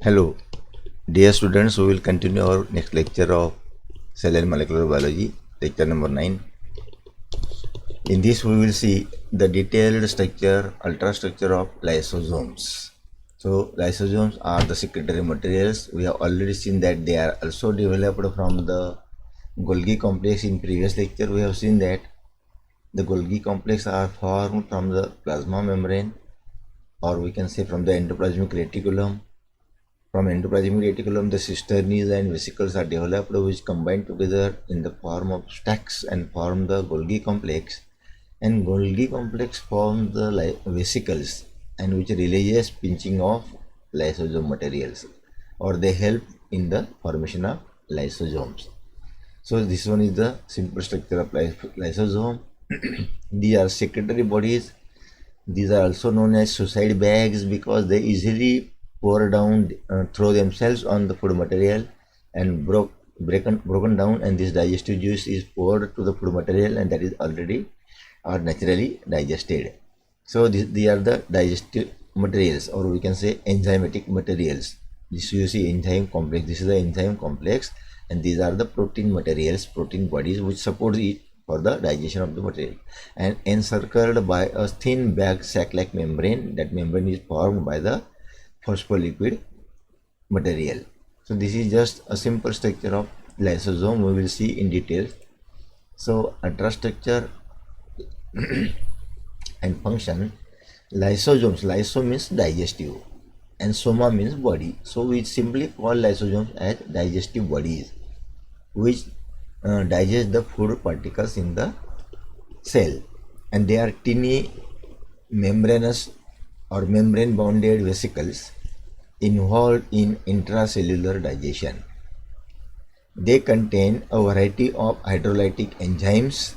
Hello, dear students. We will continue our next lecture of cell and molecular biology, lecture number 9. In this, we will see the detailed structure, ultrastructure of lysosomes. So, lysosomes are the secretory materials. We have already seen that they are also developed from the Golgi complex. In previous lecture, we have seen that the Golgi complex are formed from the plasma membrane, or we can say from the endoplasmic reticulum. From endoplasmic reticulum, the cisterns and vesicles are developed, which combine together in the form of stacks and form the Golgi complex. And Golgi complex forms the vesicles, and which releases pinching of lysosome materials, or they help in the formation of lysosomes. So this one is the simple structure of lysosome. These are secretory bodies. These are also known as suicide bags because they easily pour down, throw themselves on the food material and broken down, and this digestive juice is poured to the food material, and that is already or naturally digested. So these are the digestive materials, or we can say enzymatic materials. This you see enzyme complex. This is the enzyme complex, and these are the protein materials, protein bodies which support it for the digestion of the material, and encircled by a thin bag sac-like membrane. That membrane is formed by the phospholipid material. So this is just a simple structure of lysosome. We will see in detail. So ultrastructure and function. Lysosomes, lyso means digestive and soma means body. So we simply call lysosomes as digestive bodies which digest the food particles in the cell, and they are tiny membranous or membrane bounded vesicles involved in intracellular digestion. They contain a variety of hydrolytic enzymes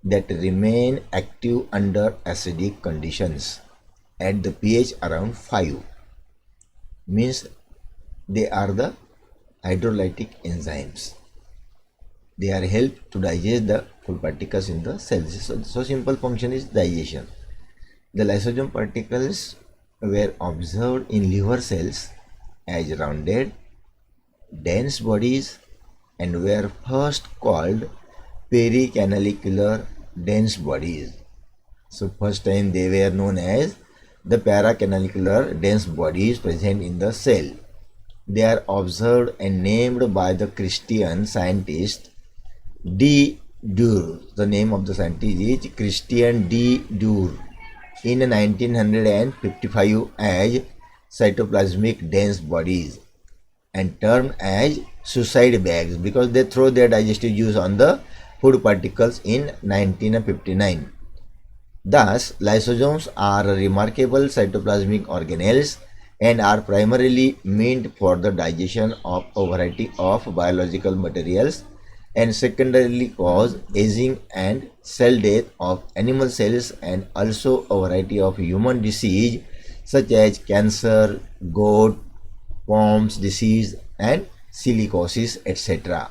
that remain active under acidic conditions at the pH around 5. Means they are the hydrolytic enzymes. They are helped to digest the food particles in the cells. So simple function is digestion. The lysosome particles were observed in liver cells as rounded, dense bodies, and were first called pericanalicular dense bodies. So first time they were known as the paracanalicular dense bodies present in the cell. They are observed and named by the Christian scientist D. Dure. The name of the scientist is Christian D. Dure in 1955 as cytoplasmic dense bodies, and termed as suicide bags because they throw their digestive juice on the food particles in 1959. Thus, lysosomes are remarkable cytoplasmic organelles and are primarily meant for the digestion of a variety of biological materials, and secondarily cause aging and cell death of animal cells, and also a variety of human disease such as cancer, gout, Pommes disease, and silicosis, etc.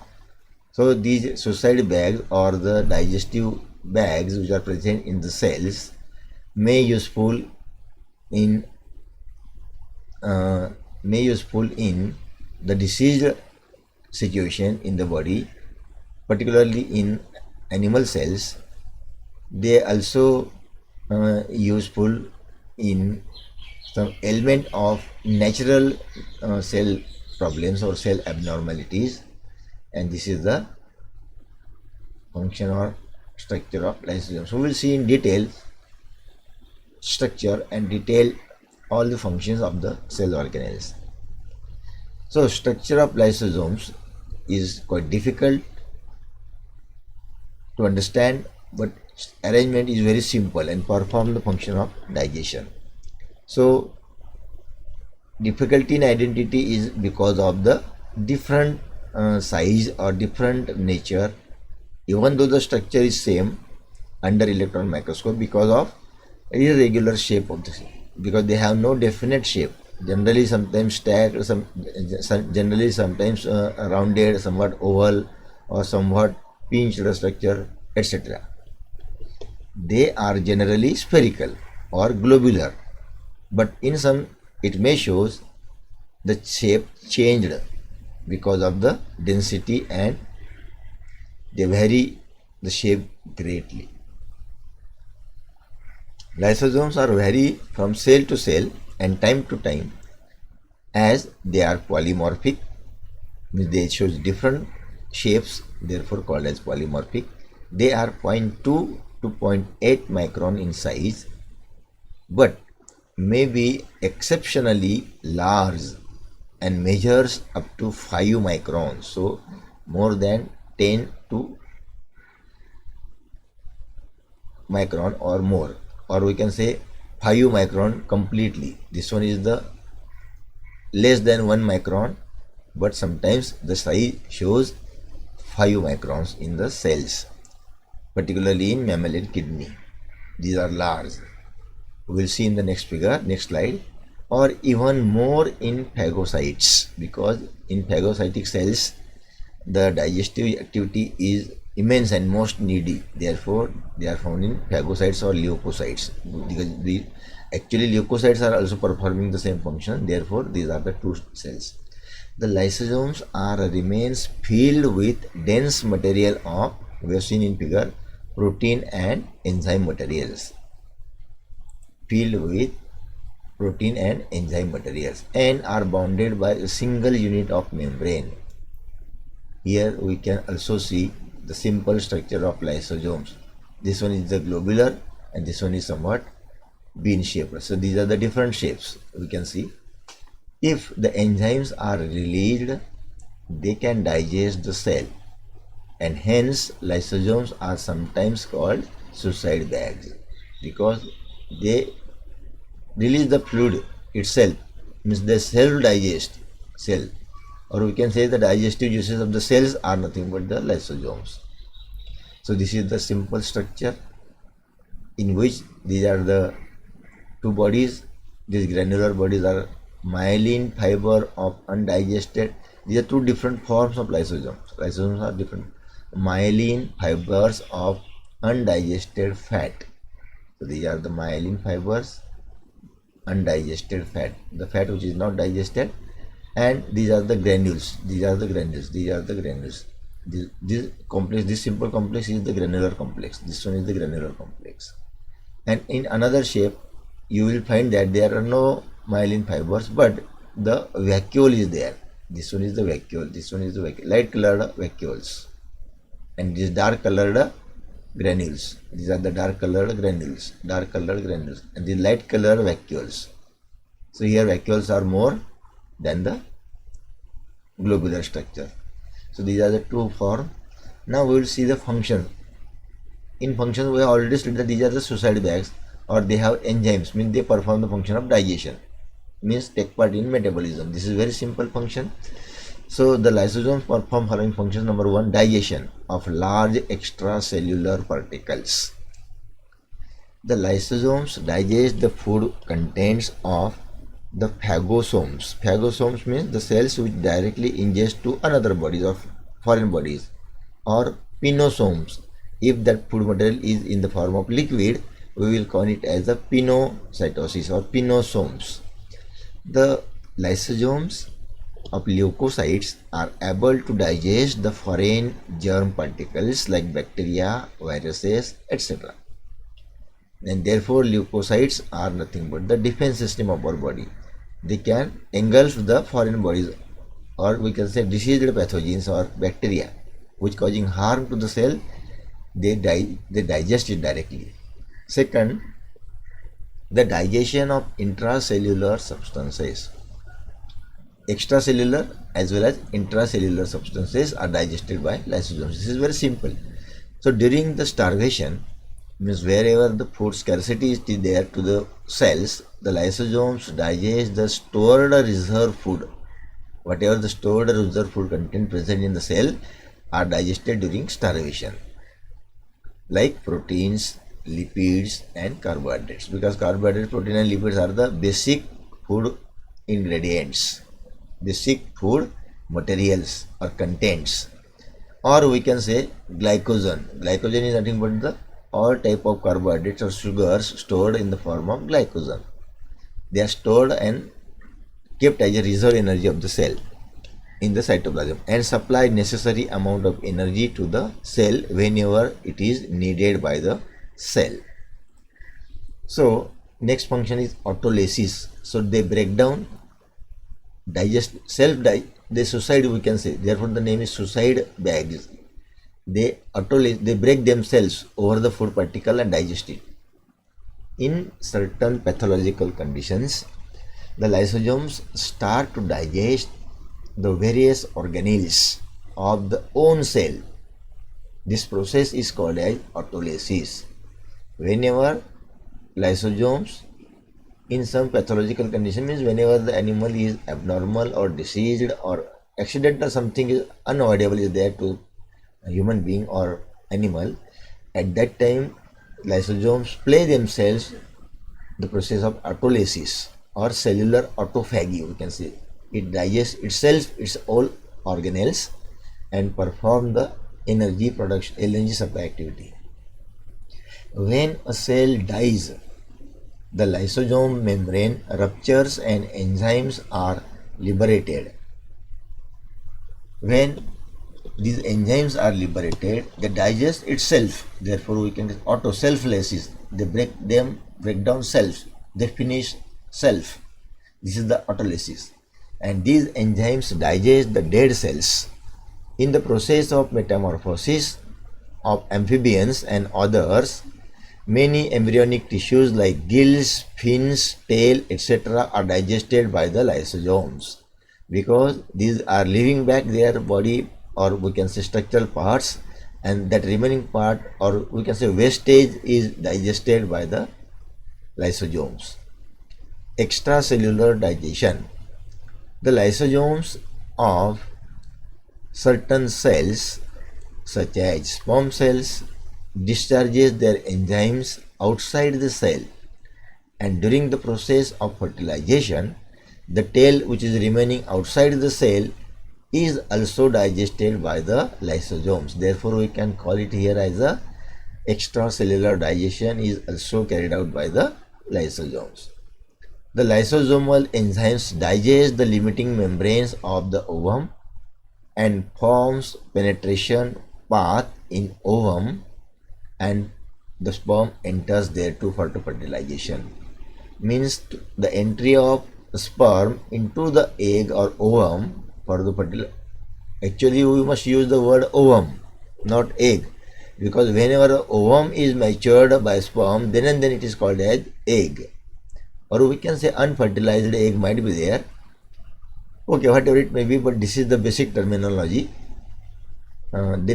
So these suicide bags or the digestive bags which are present in the cells may useful in the diseased situation in the body, particularly in animal cells. They also useful in some element of natural cell problems or cell abnormalities, and this is the function or structure of lysosomes. So we will see in detail structure and detail all the functions of the cell organelles. So structure of lysosomes is quite difficult to understand, but arrangement is very simple and perform the function of digestion. So difficulty in identity is because of the different size or different nature, even though the structure is same under electron microscope, because of irregular shape of the cell, because they have no definite shape. Generally sometimes stacked, generally sometimes rounded, somewhat oval, or somewhat pinched structure, etc. They are generally spherical or globular, but in some it may shows the shape changed because of the density, and they vary the shape greatly. Lysosomes are vary from cell to cell and time to time as they are polymorphic, means they show different shapes, therefore called as polymorphic. They are 0.2 to 0.8 micron in size, but may be exceptionally large and measures up to 5 microns, so more than 10 to micron or more, or we can say 5 micron completely. This one is the less than 1 micron, but sometimes the size shows 5 microns in the cells, particularly in mammalian kidney. These are large. We will see in the next figure, next slide. Or even more in phagocytes, because in phagocytic cells the digestive activity is immense and most needy. Therefore, they are found in phagocytes or leukocytes, because actually leukocytes are also performing the same function. Therefore, these are the two cells. The lysosomes remains filled with dense material of, we have seen in figure, protein and enzyme materials. Filled with protein and enzyme materials and are bounded by a single unit of membrane. Here we can also see the simple structure of lysosomes. This one is the globular and this one is somewhat bean shaped. So these are the different shapes we can see. If the enzymes are released, they can digest the cell, and hence lysosomes are sometimes called suicide bags, because they release the fluid itself, means they self-digest cell, or we can say the digestive juices of the cells are nothing but the lysosomes. So this is the simple structure in which these are the two bodies. These granular bodies are myelin fiber of undigested. These are two different forms of lysosomes. Lysosomes are different. Myelin fibers of undigested fat. So these are the myelin fibers, undigested fat, the fat which is not digested, and these are the granules. These are the granules. These are the granules. This complex, this simple complex is the granular complex. This one is the granular complex. And in another shape, you will find that there are no myelin fibers, but the vacuole is there. This one is the vacuole. This one is the vacuole, light colored vacuoles, and this dark colored granules. These are the dark colored granules, and the light colored vacuoles. So here vacuoles are more than the globular structure. So these are the two forms. Now we will see the function. In function, we have already studied that these are the suicide bags, or they have enzymes, means they perform the function of digestion, means take part in metabolism. This is very simple function. So the lysosomes perform following functions. Number one, digestion of large extracellular particles. The lysosomes digest the food contents of the phagosomes. Phagosomes means the cells which directly ingest to another bodies or foreign bodies, or pinosomes. If that food material is in the form of liquid, we will call it as a pinocytosis or pinosomes. The lysosomes of leukocytes are able to digest the foreign germ particles like bacteria, viruses, etc. And therefore leukocytes are nothing but the defense system of our body. They can engulf the foreign bodies, or we can say diseased pathogens or bacteria which causing harm to the cell. They digest it directly. Second, the digestion of intracellular substances. Extracellular as well as intracellular substances are digested by lysosomes. This is very simple. So during the starvation, means wherever the food scarcity is there to the cells, the lysosomes digest the stored reserve food. Whatever the stored reserve food content present in the cell are digested during starvation, like proteins, lipids and carbohydrates, because carbohydrates, protein and lipids are the basic food ingredients, basic food materials or contents. Or we can say glycogen. Glycogen is nothing but the all type of carbohydrates or sugars stored in the form of glycogen. They are stored and kept as a reserve energy of the cell in the cytoplasm and supply necessary amount of energy to the cell whenever it is needed by the cell. So next function is autolysis. So they break down, digest, they suicide, we can say, therefore the name is suicide bags. They break themselves over the food particle and digest it. In certain pathological conditions, the lysosomes start to digest the various organelles of the own cell. This process is called as autolysis. Whenever lysosomes, in some pathological condition, means whenever the animal is abnormal or diseased or accidental, something is unavoidable is there to a human being or animal, at that time lysosomes play themselves the process of autolysis or cellular autophagy, we can say. It digests itself, its all organelles, and perform the energy production, energy supply activity. When a cell dies, the lysosome membrane ruptures and enzymes are liberated. When these enzymes are liberated, they digest itself. Therefore, we can auto self-lysis. They break down self. They finish self. This is the autolysis. And these enzymes digest the dead cells. In the process of metamorphosis of amphibians and others, many embryonic tissues like gills, fins, tail, etc. are digested by the lysosomes because these are leaving back their body, or we can say structural parts, and that remaining part, or we can say wastage, is digested by the lysosomes. Extracellular digestion. The lysosomes of certain cells such as sperm cells discharges their enzymes outside the cell, and during the process of fertilization, the tail which is remaining outside the cell is also digested by the lysosomes. Therefore, we can call it here as a extracellular digestion is also carried out by the lysosomes. The lysosomal enzymes digest the limiting membranes of the ovum and forms penetration path in ovum, and the sperm enters there to for fertilization. Means the entry of sperm into the egg or ovum for the fertilization. Actually, we must use the word ovum, not egg, because whenever the ovum is matured by sperm, then and then it is called as egg. Or we can say unfertilized egg might be there. Okay, whatever it may be, but this is the basic terminology. The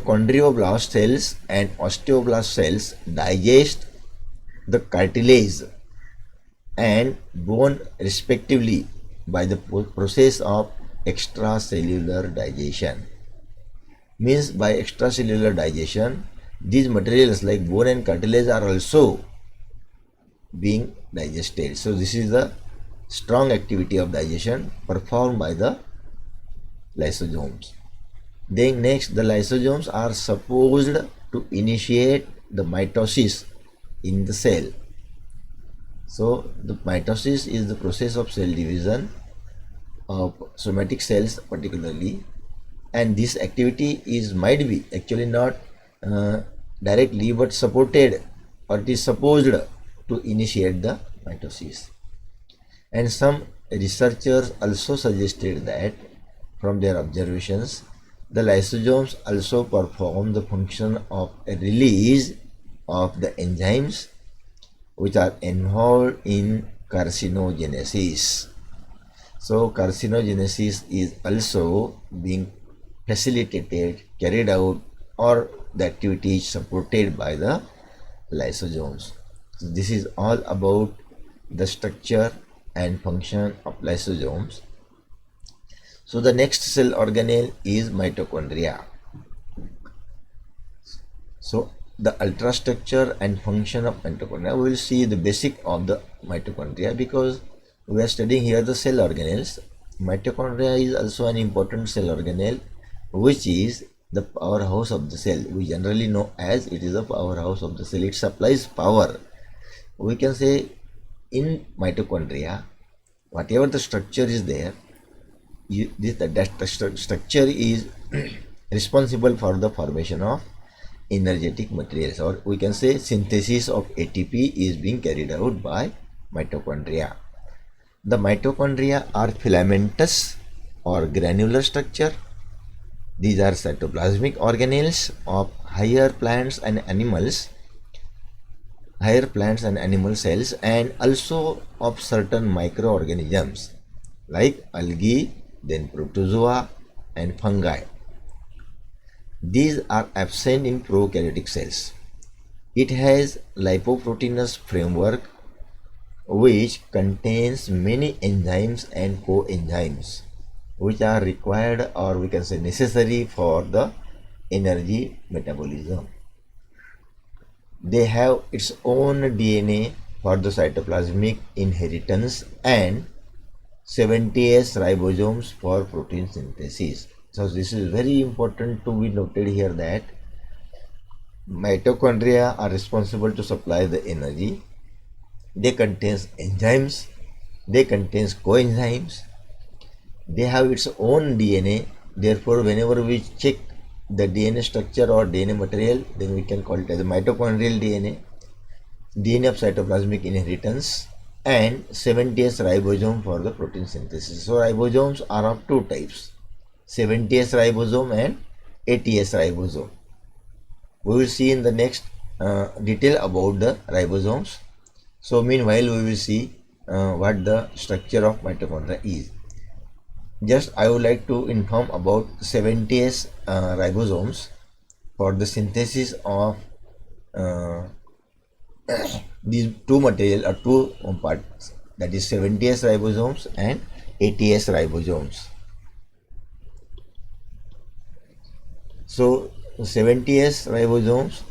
chondroblast cells and osteoblast cells digest the cartilage and bone respectively by the process of extracellular digestion. Means by extracellular digestion, these materials like bone and cartilage are also being digested. So this is the strong activity of digestion performed by the lysosomes. Then next, the lysosomes are supposed to initiate the mitosis in the cell. So the mitosis is the process of cell division of somatic cells particularly, and this activity is might be actually not directly but supported, or it is supposed to initiate the mitosis. And some researchers also suggested that from their observations, the lysosomes also perform the function of a release of the enzymes which are involved in carcinogenesis. So carcinogenesis is also being facilitated, carried out, or the activity is supported by the lysosomes. So this is all about the structure and function of lysosomes. So the next cell organelle is mitochondria. So the ultrastructure and function of mitochondria, we will see the basic of the mitochondria because we are studying here the cell organelles. Mitochondria is also an important cell organelle which is the powerhouse of the cell. We generally know as it is the powerhouse of the cell. It supplies power. We can say in mitochondria whatever the structure is there, structure is responsible for the formation of energetic materials, or we can say synthesis of ATP is being carried out by mitochondria. The mitochondria are filamentous or granular structure. These are cytoplasmic organelles of higher plants and animal cells, and also of certain microorganisms like algae, then protozoa and fungi. These are absent in prokaryotic cells. It has lipoproteinous framework which contains many enzymes and coenzymes which are required, or we can say necessary, for the energy metabolism. They have its own DNA for the cytoplasmic inheritance and 70S ribosomes for protein synthesis. So this is very important to be noted here, that mitochondria are responsible to supply the energy. They contain enzymes, they contain coenzymes, they have its own DNA. Therefore, whenever we check the DNA structure or DNA material, then we can call it as a mitochondrial DNA, DNA of cytoplasmic inheritance, and 70S ribosome for the protein synthesis. So ribosomes are of two types, 70S ribosome and 80S ribosome. We will see in the next detail about the ribosomes. So meanwhile we will see what the structure of mitochondria is. Just I would like to inform about 70S ribosomes for the synthesis of these two material or two parts, that is 70S ribosomes and 80S ribosomes. So 70S ribosomes,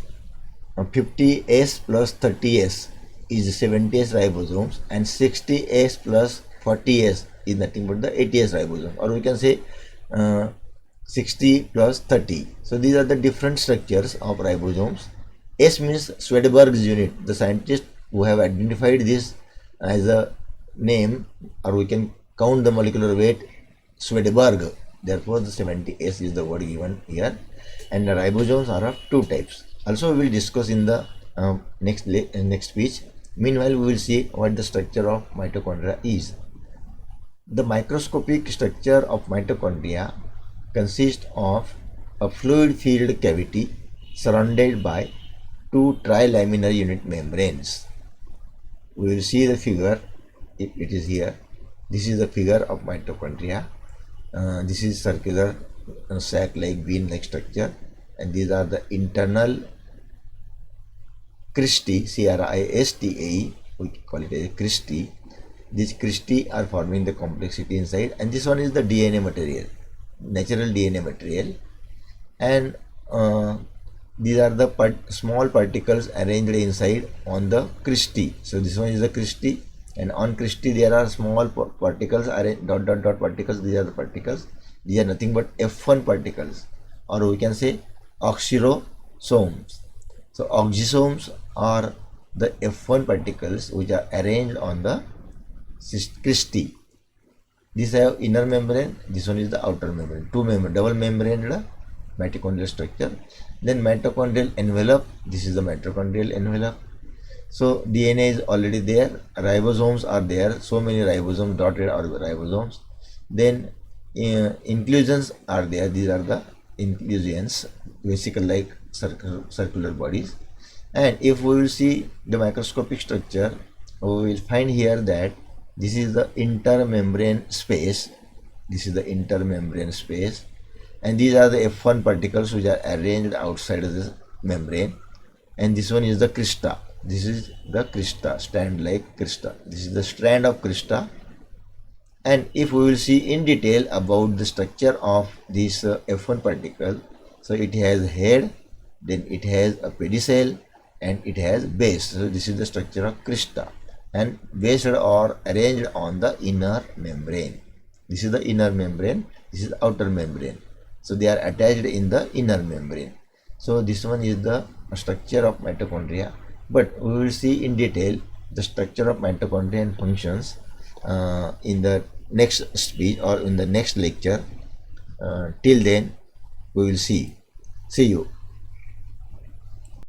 50S plus 30S is 70S ribosomes, and 60S plus 40S is nothing but the 80S ribosome, or we can say 60 plus 30. So these are the different structures of ribosomes. S means Swedberg's unit, the scientist who have identified this as a name, or we can count the molecular weight, Swedberg. Therefore the 70S is the word given here. And the ribosomes are of two types. Also we will discuss in the next speech. Meanwhile we will see what the structure of mitochondria is. The microscopic structure of mitochondria consists of a fluid-filled cavity surrounded by two trilaminar unit membranes. We will see the figure, it is here. This is the figure of mitochondria. This is circular sac-like bean-like structure, and these are the internal cristae, cristae, we call it as cristae. These cristae are forming the complexity inside, and this one is the DNA material, natural DNA material, and these are the small particles arranged inside on the cristae. So this one is the cristae, and on cristae there are small particles arranged, dot particles. These are the particles. These are nothing but F1 particles, or we can say oxysomes. So oxysomes are the F1 particles which are arranged on the cristae. These have inner membrane, this one is the outer membrane, double membrane mitochondrial structure. Then mitochondrial envelope, this is the mitochondrial envelope. So DNA is already there, ribosomes are there, so many ribosomes, dotted are the ribosomes. Then inclusions are there, these are the inclusions, vesicle like circular bodies. And if we will see the microscopic structure, we will find here that this is the intermembrane space. This is the intermembrane space, and these are the F1 particles which are arranged outside of this membrane. And this one is the crista. This is the crista, strand like crista. This is the strand of crista. And if we will see in detail about the structure of this F1 particle, so it has head, then it has a pedicel, and it has base. So this is the structure of crista, and based or arranged on the inner membrane. This is the inner membrane, this is the outer membrane. So they are attached in the inner membrane. So this one is the structure of mitochondria, but we will see in detail the structure of mitochondria and functions in the next speech or in the next lecture. Till then, we will see you.